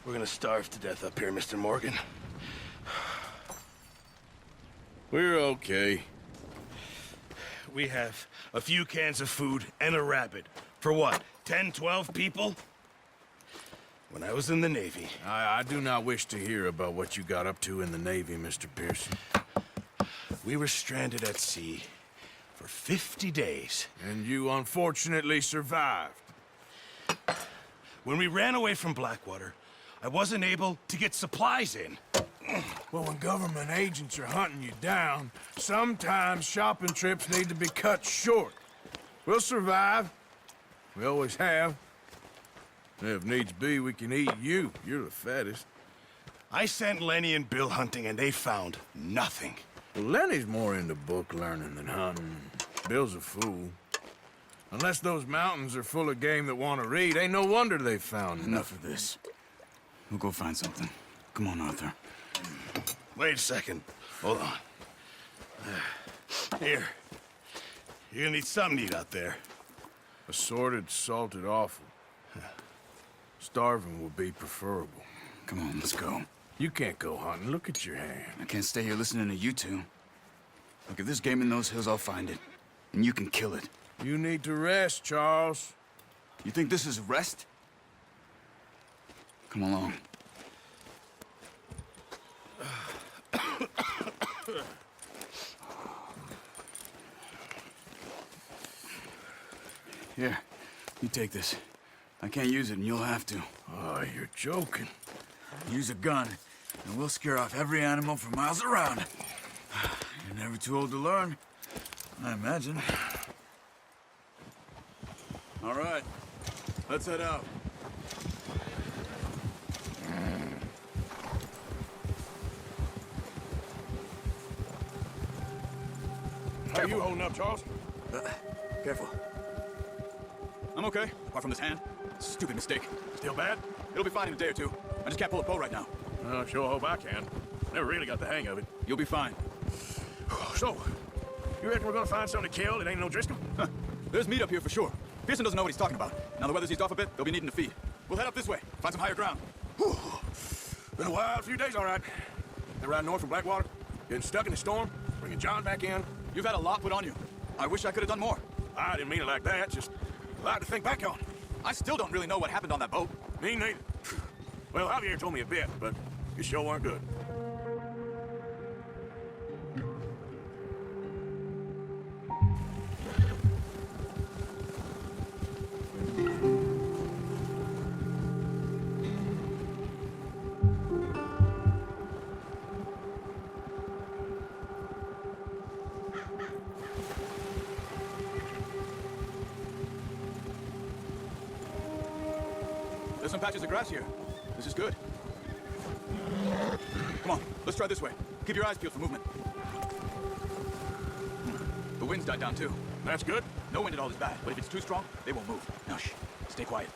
We're gonna starve to death up here, Mr. Morgan. We're okay. We have a few cans of food and a rabbit. For what, 10, 12 people? When I was in the Navy... I do not wish to hear about what you got up to in the Navy, Mr. Pearson. We were stranded at sea for 50 days. And you unfortunately survived. When we ran away from Blackwater, I wasn't able to get supplies in. Well, when government agents are hunting you down, sometimes shopping trips need to be cut short. We'll survive. We always have. If needs be, we can eat you. You're the fattest. I sent Lenny and Bill hunting, and they found nothing. Well, Lenny's more into book learning than hunting. Bill's a fool. Unless those mountains are full of game that want to read, ain't no wonder they found Enough of this. We'll go find something. Come on, Arthur. Wait a second. Hold on. Here. You're gonna need something to eat out there. Assorted, salted offal. Starving would be preferable. Come on, let's go. You can't go hunting. Look at your hand. I can't stay here listening to you two. Look, if there's game in those hills, I'll find it. And you can kill it. You need to rest, Charles. You think this is rest? Come along. Here, you take this. I can't use it, and you'll have to. Oh, you're joking. Use a gun, and we'll scare off every animal for miles around. You're never too old to learn, I imagine. All right, let's head out. How you holding up, Charles? Careful. I'm okay, apart from this hand. Stupid mistake. Still bad? It'll be fine in a day or two. I just can't pull a bow right now. Oh, sure hope I can. Never really got the hang of it. You'll be fine. So, you reckon we're gonna find something to kill that ain't no Driscoll? There's meat up here for sure. Pearson doesn't know what he's talking about. Now the weather's eased off a bit, they'll be needing to feed. We'll head up this way, find some higher ground. Whew. Been a wild few days, all right. Been riding north from Blackwater, getting stuck in the storm, bringing John back in. You've had a lot put on you. I wish I could have done more. I didn't mean it like that, just a lot to think back on. I still don't really know what happened on that boat. Me neither. Well, Javier told me a bit, but you sure weren't good. There's some patches of grass here. This is good. Come on, let's try this way. Keep your eyes peeled for movement. The wind's died down too. That's good. No wind at all is bad, but if it's too strong, they won't move. Now shh, stay quiet.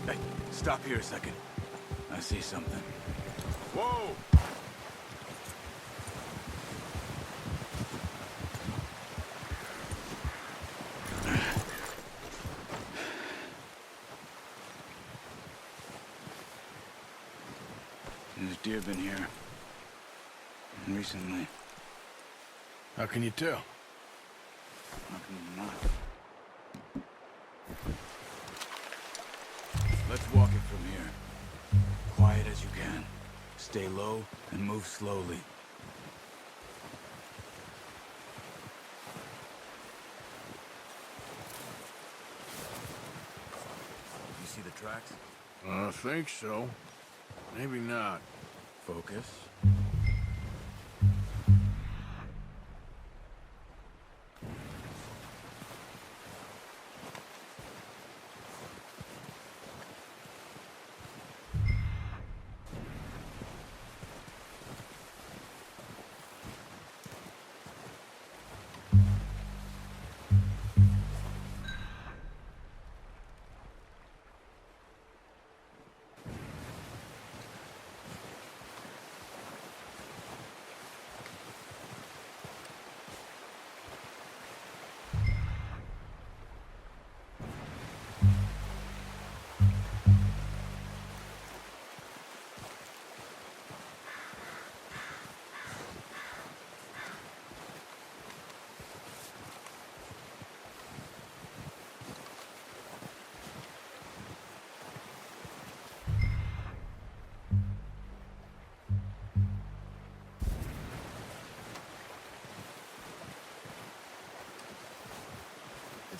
Hey, stop here a second. I see something. Whoa! There's deer been here. Recently. How can you tell? How can you not? Let's walk it from here. Quiet as you can. Stay low and move slowly. You see the tracks? I think so. Maybe not. Focus.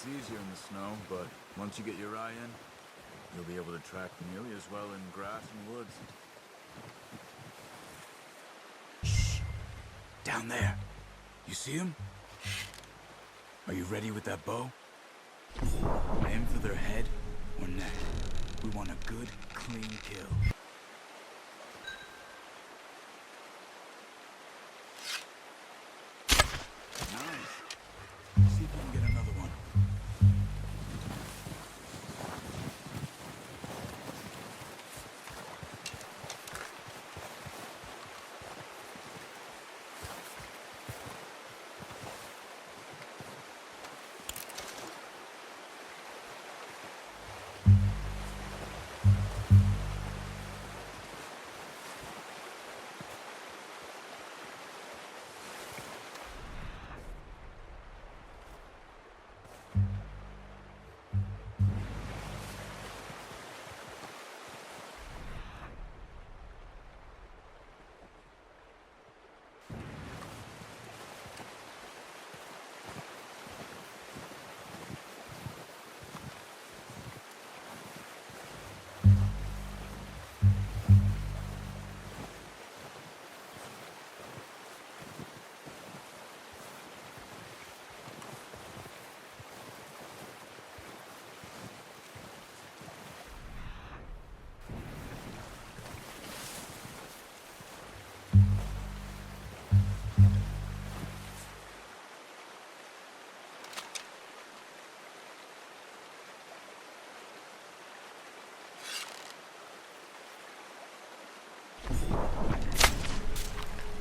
gets easier in the snow, but once you get your eye in, you'll be able to track nearly as well in grass and woods. Shh! Down there. You see him? Are you ready with that bow? Aim for their head or neck. We want a good, clean kill. Nice. See if you can get another one.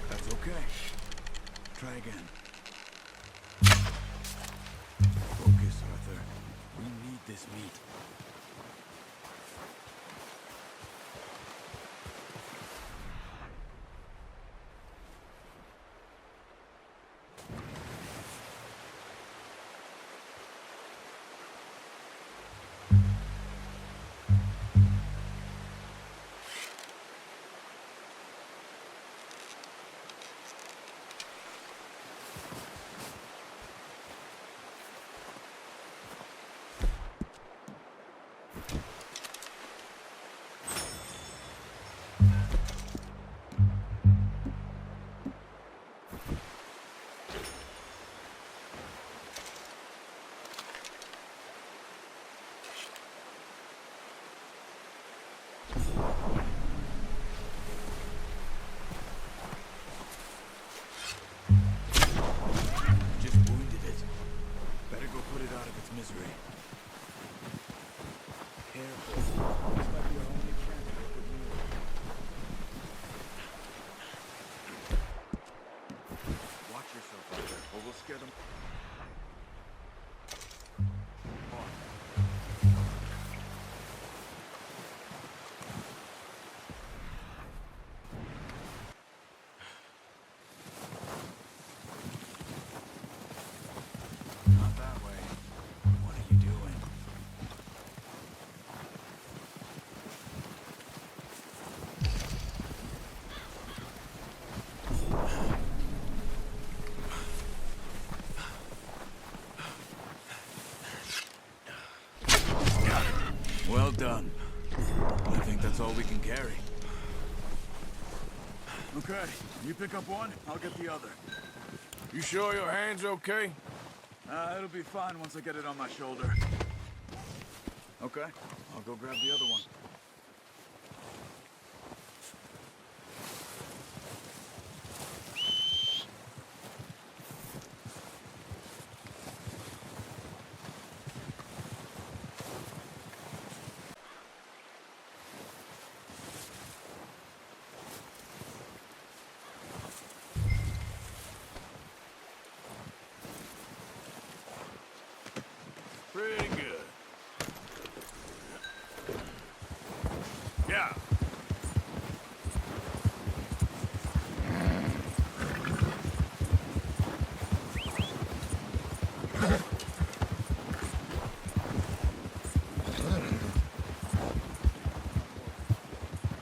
That's okay. Try again. Focus, Arthur. We need this meat. Just wounded it. Better go put it out of its misery. Careful. This might be our only chance to get the meal. Watch yourself out there, or we'll scare them. Not that way. What are you doing? Well done. I think that's all we can carry. Okay, you pick up one, I'll get the other. You sure your hand's okay? It'll be fine once I get it on my shoulder. Okay, I'll go grab the other one. Pretty good. Yeah.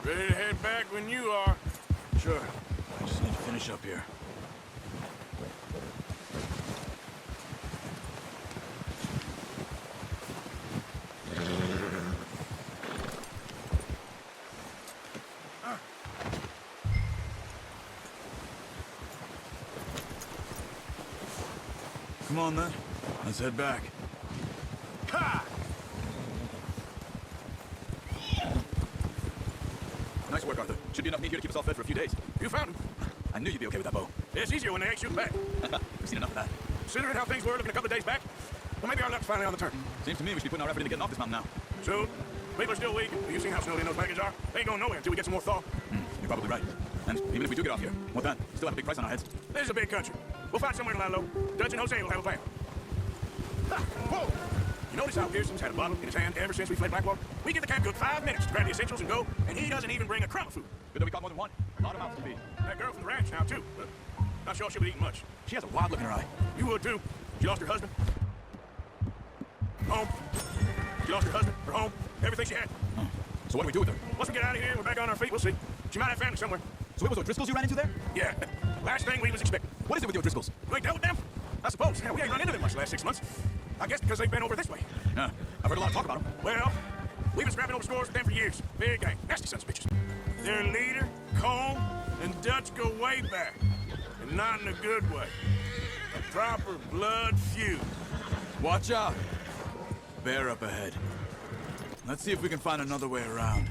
Ready to head back when you are. Sure, I just need to finish up here. Come on, then. Let's head back. Ha! Nice work, Arthur. Should be enough meat here to keep us all fed for a few days. You found him. I knew you'd be okay with that bow. It's easier when they ain't shooting back. We've seen enough of that. Considering how things were looking a couple of days back, well, maybe our luck's finally on the turn. Seems to me we should be putting our effort into getting off this mountain now. Soon. People are still weak. You've seen how snowed in those wagons are. They ain't going nowhere until we get some more thaw. You're probably right. And even if we do get off here, what then? We still have a big price on our heads. This is a big country. We'll find somewhere to lie low. Dutch and Jose will have a plan. Ha! Whoa! You notice how Pearson's had a bottle in his hand ever since we fled Blackwater? We give the camp cook 5 minutes to grab the essentials and go, and he doesn't even bring a crumb of food. Good that we caught more than one. A lot of mouths to feed. That girl from the ranch now, too. But not sure she'll be eating much. She has a wild look in her eye. You would, too. She lost her husband. Home. She lost her husband, her home, everything she had. Huh. So what do we do with her? Once we get out of here and we're back on our feet, we'll see. She might have family somewhere. So it was O'Driscolls you ran into there? Yeah. Last thing we was expecting. What is it with the O'Driscolls? You ain't dealt with them? I suppose. Hell, we ain't run into them much the last 6 months. I guess because they've been over this way. Yeah, I've heard a lot of talk about them. Well, we've been scrapping over scores with them for years. Big gang. Nasty sons of bitches. Their leader, Combe, and Dutch go way back. And not in a good way. A proper blood feud. Watch out. Bear up ahead. Let's see if we can find another way around.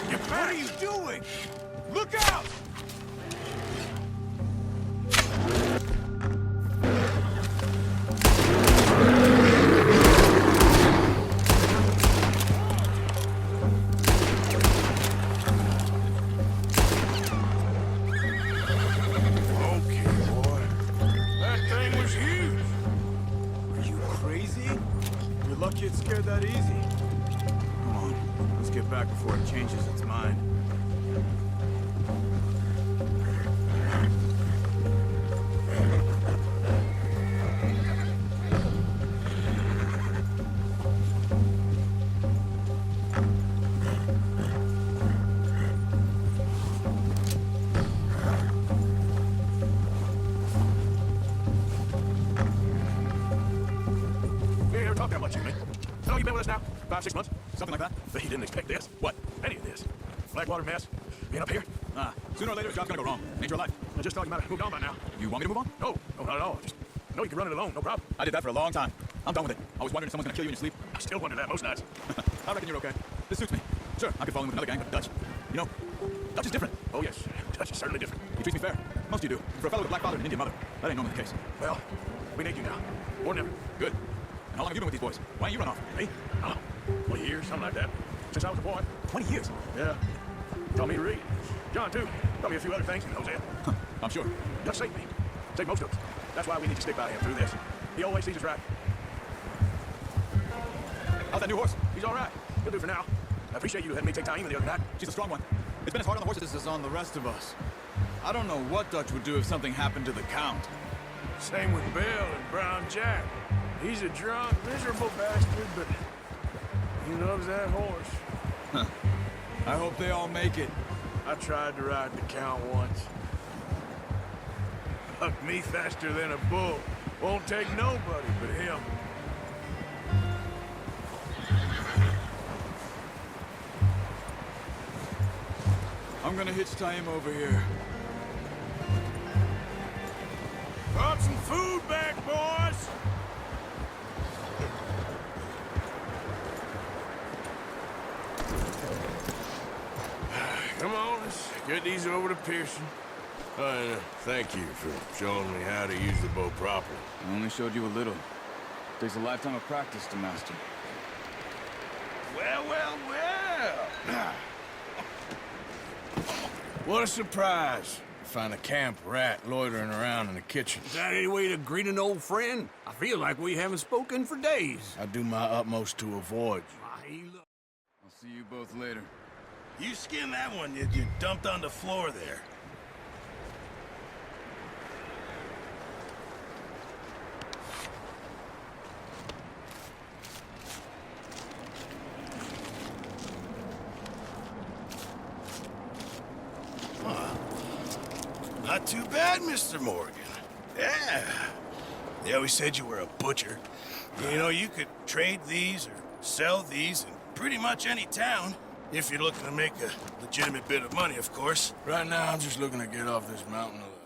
What are you doing? Look out! Okay, boy. That thing was huge. Are you crazy? You're lucky it scared that easy. Come on, let's get back before it changes its mind. We ain't ever talked that much, you me. How long you been with us now? 5, 6 months? Something like that? But he didn't expect this. What? Any of this. Blackwater mess. Being up here. Sooner or later, a job's gonna go wrong. Nature of life. I just thought you might have moved on by now. You want me to move on? No, not at all. Just know you can run it alone, no problem. I did that for a long time. I'm done with it. I was wondering if someone's gonna kill you in your sleep. I still wonder that most nights. I reckon you're okay. This suits me. Sure, I could fall in with another gang, but Dutch. You know, Dutch is different. Oh, yes. Dutch is certainly different. He treats me fair. Most of you do. For a fellow with a black father and an Indian mother, that ain't normally the case. Well, we need you now. More than ever. Good. And how long have you been with these boys? Why ain't you run off? Me? I don't know. 20 years, something like that. Since I was a boy. 20 years. Yeah. Taught me to read. John, too. Taught me a few other things, and Hosea. I'm sure. Dutch saved me. Saved most of us. That's why we need to stick by him through this. He always sees us right. How's that new horse? He's all right. He'll do for now. I appreciate you letting me take Taima the other night. She's a strong one. It's been as hard on the horses as on the rest of us. I don't know what Dutch would do if something happened to the Count. Same with Bill and Brown Jack. He's a drunk, miserable bastard, but he loves that horse. I hope they all make it. I tried to ride the Count once. Hucked me faster than a bull. Won't take nobody but him. I'm gonna hitch Taima over here. Brought some food back, boys! Come on, let's get these over to Pearson. And thank you for showing me how to use the bow properly. I only showed you a little. Takes a lifetime of practice to master. Well, well, well! What a surprise. Find a camp rat loitering around in the kitchen. Is that any way to greet an old friend? I feel like we haven't spoken for days. I do my utmost to avoid you. I'll see you both later. You skinned that one you dumped on the floor there. Not too bad, Mr. Morgan. Yeah. They always said you were a butcher. You know, you could trade these or sell these in pretty much any town. If you're looking to make a legitimate bit of money, of course. Right now, I'm just looking to get off this mountain alive.